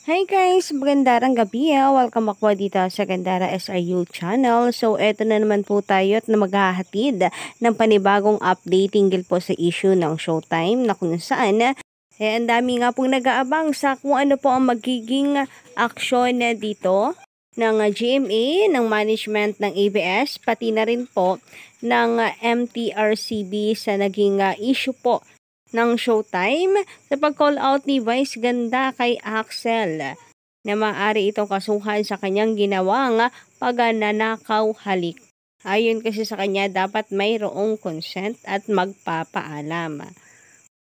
Hi guys! Magandang gabi. Welcome back po dito sa Gandara SRU channel. So, eto na naman po tayo at na maghahatid ng panibagong update tinggal po sa issue ng Showtime na kung saan ang dami nga pong nag-aabang sa kung ano po ang magiging aksyon dito ng GMA, ng management ng ABS, pati na rin po ng MTRCB sa naging issue po ng Showtime sa pag-call out ni Vice Ganda kay Axel na maaari itong kasuhan sa kanyang ginawang pagnanakaw halik. Ayon kasi sa kanya, dapat mayroong consent at magpapaalam.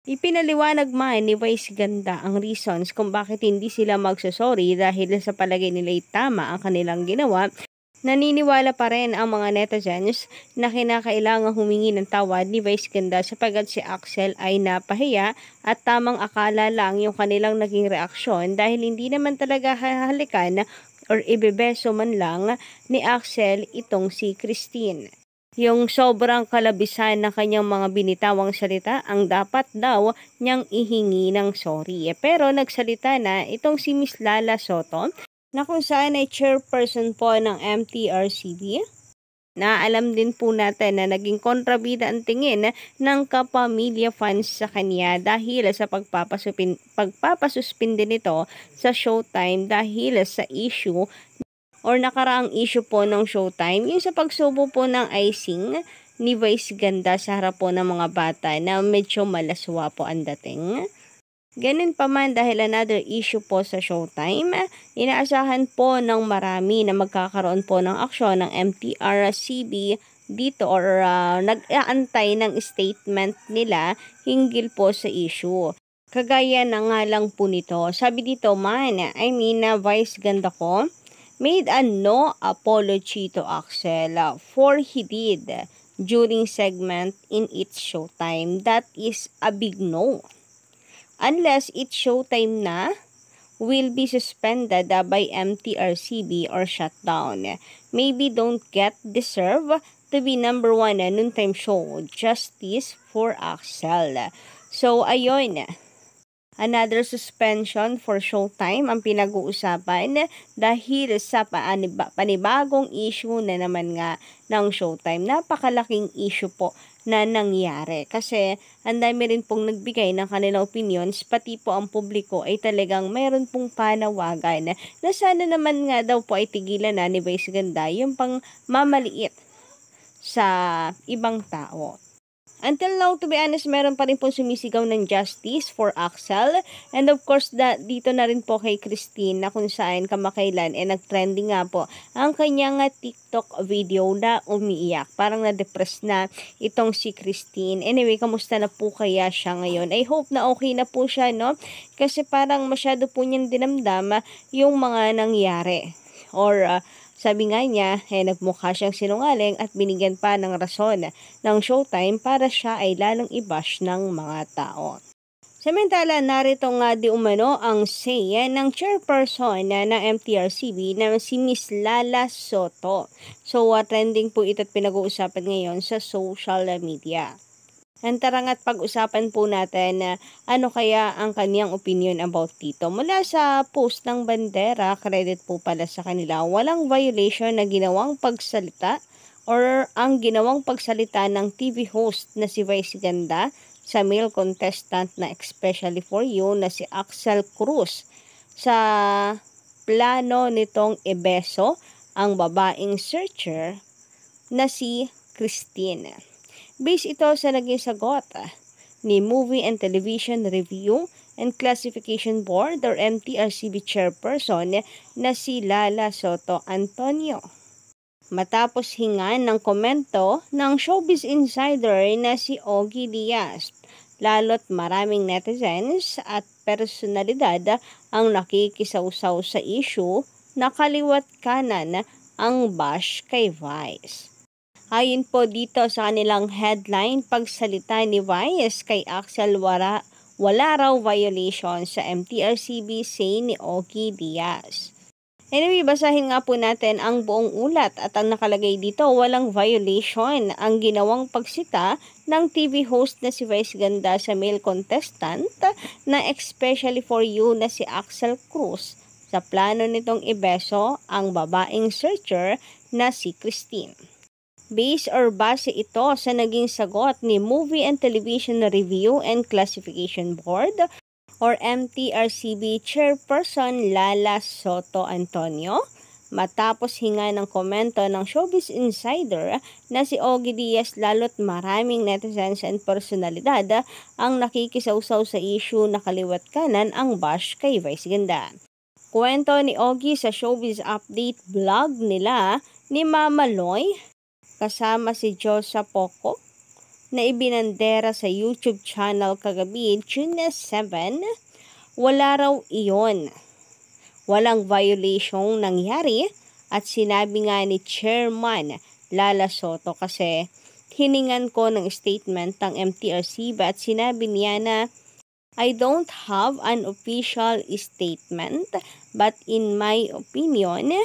Ipinaliwanag man ni Vice Ganda ang reasons kung bakit hindi sila magsasorry dahil sa palagay nila'y tama ang kanilang ginawa. Naniniwala pa rin ang mga netizens na kinakailangang humingi ng tawad ni Vice Ganda sapagkat si Axel ay napahiya at tamang akala lang yung kanilang naging reaksyon dahil hindi naman talaga hahalikan or ibebeso man lang ni Axel itong si Christine. Yung sobrang kalabisan ng kanyang mga binitawang salita ang dapat daw niyang ihingi ng sorry. Pero nagsalita na itong si Miss Lala Soto na kung saan ay chairperson po ng MTRCB. Na alam din po natin na naging kontrabida ang tingin ng kapamilya fans sa kanya dahil sa pagpapasuspinde nito sa Showtime dahil sa issue or nakaraang issue po ng Showtime, yung sa pagsubo po ng icing ni Vice Ganda sa harap po ng mga bata na medyo malaswa po ang dating. Ganun pa man dahil another issue po sa Showtime, inaasahan po ng marami na magkakaroon po ng aksyon ng MTRCB dito or nag-aantay ng statement nila hinggil po sa issue. Kagaya na nga lang po nito, sabi dito man, Vice Ganda ko, made a no apology to Axel for he did during segment in its Showtime. That is a big no. Unless it's Showtime na, will be suspended by MTRCB or shut down. Maybe don't get deserve to be number 1 na noontime show. Justice for Axel. So, ayun. Another suspension for Showtime ang pinag-uusapan dahil sa panibagong issue na naman nga ng Showtime. Napakalaking issue po na nangyari kasi ang dami rin pong nagbigay ng kanilang opinions, pati po ang publiko ay talagang meron pong panawagan na sana naman nga daw po ay tigilan na ni Vice Ganda yung pang mamaliit sa ibang tao. Until now, to be honest, meron pa rin po sumisigaw ng justice for Axel. And of course, dito na rin po kay Christine na kung saan kamakailan nag-trending nga po ang kanyang TikTok video na umiiyak. Parang na-depress na itong si Christine. Anyway, kamusta na po kaya siya ngayon? I hope na okay na po siya, no? Kasi parang masyado po niyang dinamdam yung mga nangyari. Or sabi nga niya, nagmukha siyang sinungaling at binigyan pa ng rason ng Showtime para siya ay lalong i-bash ng mga tao. Samantala, narito nga di umano ang say ng chairperson ng MTRCB na si Miss Lala Soto. So, trending po ito at pinag-uusapan ngayon sa social media. Tara nga't pag-usapan po natin ano kaya ang kaniyang opinion about dito. Mula sa post ng Bandera, credit po pala sa kanila, walang violation na ginawang pagsalita or ang ginawang pagsalita ng TV host na si Vice Ganda sa male contestant na especially for you na si Axel Cruz sa plano nitong ibeso ang babaeng searcher na si Christine. Base ito sa naging sagot ni Movie and Television Review and Classification Board or MTRCB chairperson na si Lala Soto Antonio. Matapos hingan ng komento ng Showbiz Insider na si Ogie Diaz, lalo't maraming netizens at personalidad ang nakikisawsaw sa issue na kaliwat kanan ang bash kay Vice. Ayon po dito sa kanilang headline, pagsalita ni Vice kay Axel wala raw violation sa MTRCB say ni Ogie Diaz. Anyway, basahin nga po natin ang buong ulat at ang nakalagay dito, walang violation ang ginawang pagsita ng TV host na si Vice Ganda sa male contestant na especially for you na si Axel Cruz sa plano nitong ibeso ang babaeng searcher na si Christine. Base or base ito sa naging sagot ni Movie and Television Review and Classification Board or MTRCB Chairperson Lala Soto Antonio matapos hinga ng komento ng Showbiz Insider na si Ogie Diaz lalo't maraming netizens and personalidad ang nakikisawsaw sa issue na kaliwat kanan ang bash kay Vice Ganda. Kwento ni Ogie sa Showbiz Update vlog nila ni Mama Loy kasama si Josa Poco na ibinandera sa YouTube channel kagabi, June 7, wala raw iyon. Walang violation nangyari at sinabi nga ni Chairman Lala Soto kasi hiningan ko ng statement ng MTRCB at sinabi niya na I don't have an official statement but in my opinion,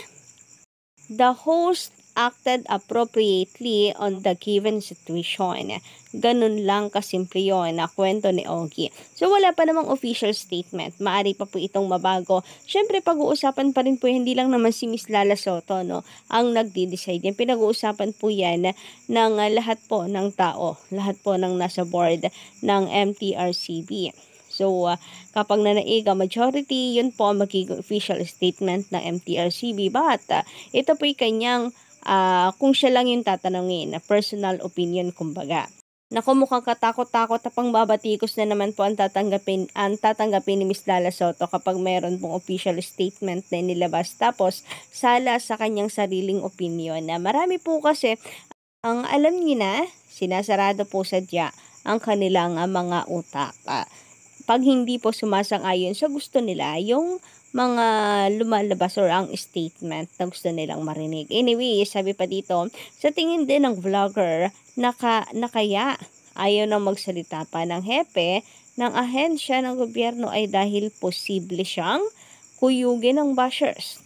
the host acted appropriately on the given situation. Ganun lang kasimple yun na kwento ni Ogie. So wala pa namang official statement. Maari pa po itong mabago. Siyempre pag-uusapan pa rin po hindi lang naman si Miss Lala Soto no, ang nagdi-decide. Yung pinag-uusapan po yan ng lahat po ng tao. Lahat po ng nasa board ng MTRCB. So, kapag nanaiga majority, yun po ang magiging official statement ng MTRCB. But, ito po'y kanyang kung siya lang yung tatanungin, na personal opinion kumbaga. Naku, mukhang katakot-takot na pang babatikos na naman po ang tatanggapin ni Miss Lala Soto kapag mayroon pong official statement na nilabas. Tapos, sala sa kanyang sariling opinion na marami po kasi ang alam niyo na, sinasarado po sadya ang kanilang mga utak. Pag hindi po sumasang-ayon sa gusto nila, yung mga lumalabas or ang statement na gusto nilang marinig. Anyway, sabi pa dito, sa tingin din ng vlogger na kaya ayaw nang magsalita pa ng hepe ng ahensya ng gobyerno ay dahil posible siyang kuyugin ng bashers.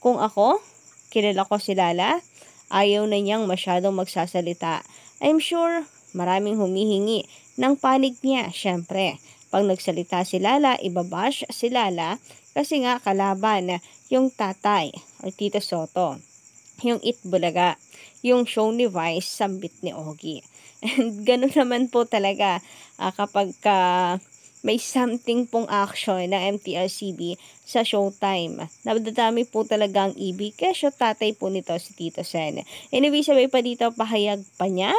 Kung ako, kilala ko si Lala, ayaw na niyang masyadong magsasalita. I'm sure maraming humihingi ng panig niya, syempre. Pag nagsalita si Lala, ibabash si Lala kasi nga kalaban yung tatay or Tito Soto, yung Itbulaga, yung show ni Vice, sambit ni Ogie. And ganun naman po talaga kapag may something pong action ng MTRCB sa Showtime. Nadadami po talaga ang ibig kasi tatay po nito si Tito Sen. Anyway, sabi pa dito, pahayag pa niya.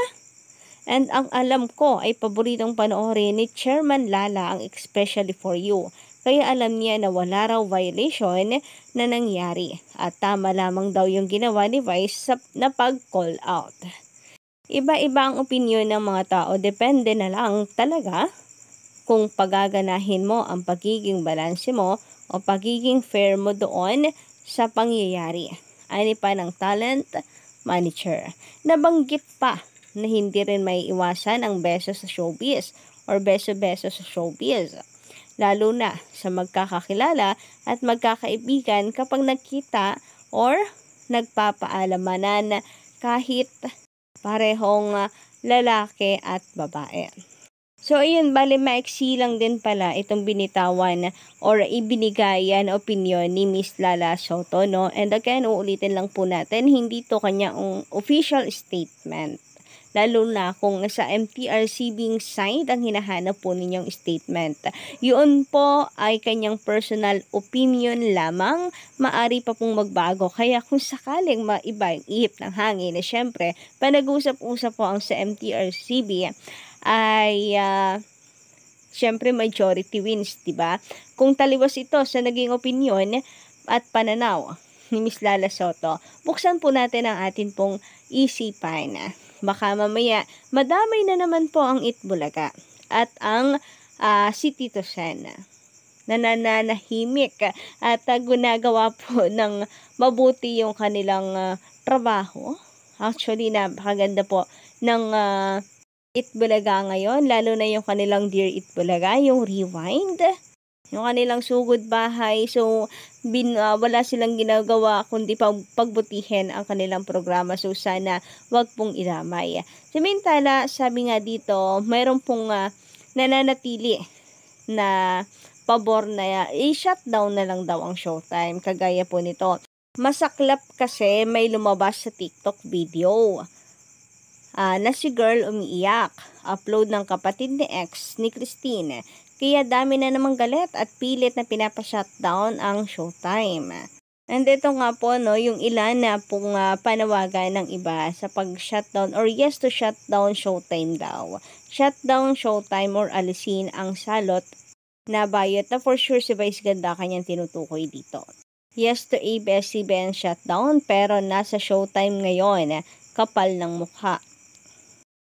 And ang alam ko ay paboritong panoorin ni Chairman Lala ang Especially for You. Kaya alam niya na wala raw violation na nangyari. At tama lamang daw yung ginawa ni Vice na pag-call out. Iba-iba ang opinyon ng mga tao. Depende na lang talaga kung pagaganahin mo ang pagiging balanse mo o pagiging fair mo doon sa pangyayari. Ani pa ng talent manager. Nabanggit pa na hindi rin may iwasan ang beso sa showbiz or beso-beso sa showbiz. Lalo na sa magkakakilala at magkakaibigan kapag nagkita or nagpapaalamanan kahit parehong lalaki at babae. So, ayun, bale maiksi lang din pala itong binitawan or ibinigay na opinion ni Miss Lala Soto, no? And again, uulitin lang po natin, hindi to kanyang official statement. Lalo na kung sa MTRCB side ang hinahanap po ninyong statement. Yun po ay kanyang personal opinion lamang, maari pa pong magbago. Kaya kung sakaling maiba yung ihip ng hangin, na syempre, panag-usap-usap po ang sa MTRCB ay syempre majority wins, diba? Kung taliwas ito sa naging opinion at pananaw ni Miss Lala Soto, buksan po natin ang atin pong isipan. Baka mamaya, madamay na naman po ang Itbulaga at ang si Tito Sen na nananahimik at gunagawa po ng mabuti yung kanilang trabaho. Actually, napakaganda po ng Itbulaga ngayon, lalo na yung kanilang Dear Itbulaga, yung Rewind. yung kanilang sugod bahay. So, wala silang ginagawa kundi pagbutihin ang kanilang programa. So, sana wag pong idamay. Samantala, sabi nga dito, mayroon pong nananatili na pabor na i-shutdown na lang daw ang Showtime. Kagaya po nito. Masaklap kasi may lumabas sa TikTok video na si girl umiiyak. Upload ng kapatid ni ex ni Christine. Kaya dami na namang galit at pilit na pinapa-shutdown ang Showtime. And ito nga po, no, yung ilan na pong panawagan ng iba sa pag-shutdown or yes to shutdown Showtime daw. Shutdown Showtime or alisin ang salot na bayot na for sure si Vice Ganda kanyang tinutukoy dito. Yes to ABS-CBN shutdown pero nasa Showtime ngayon, kapal ng mukha.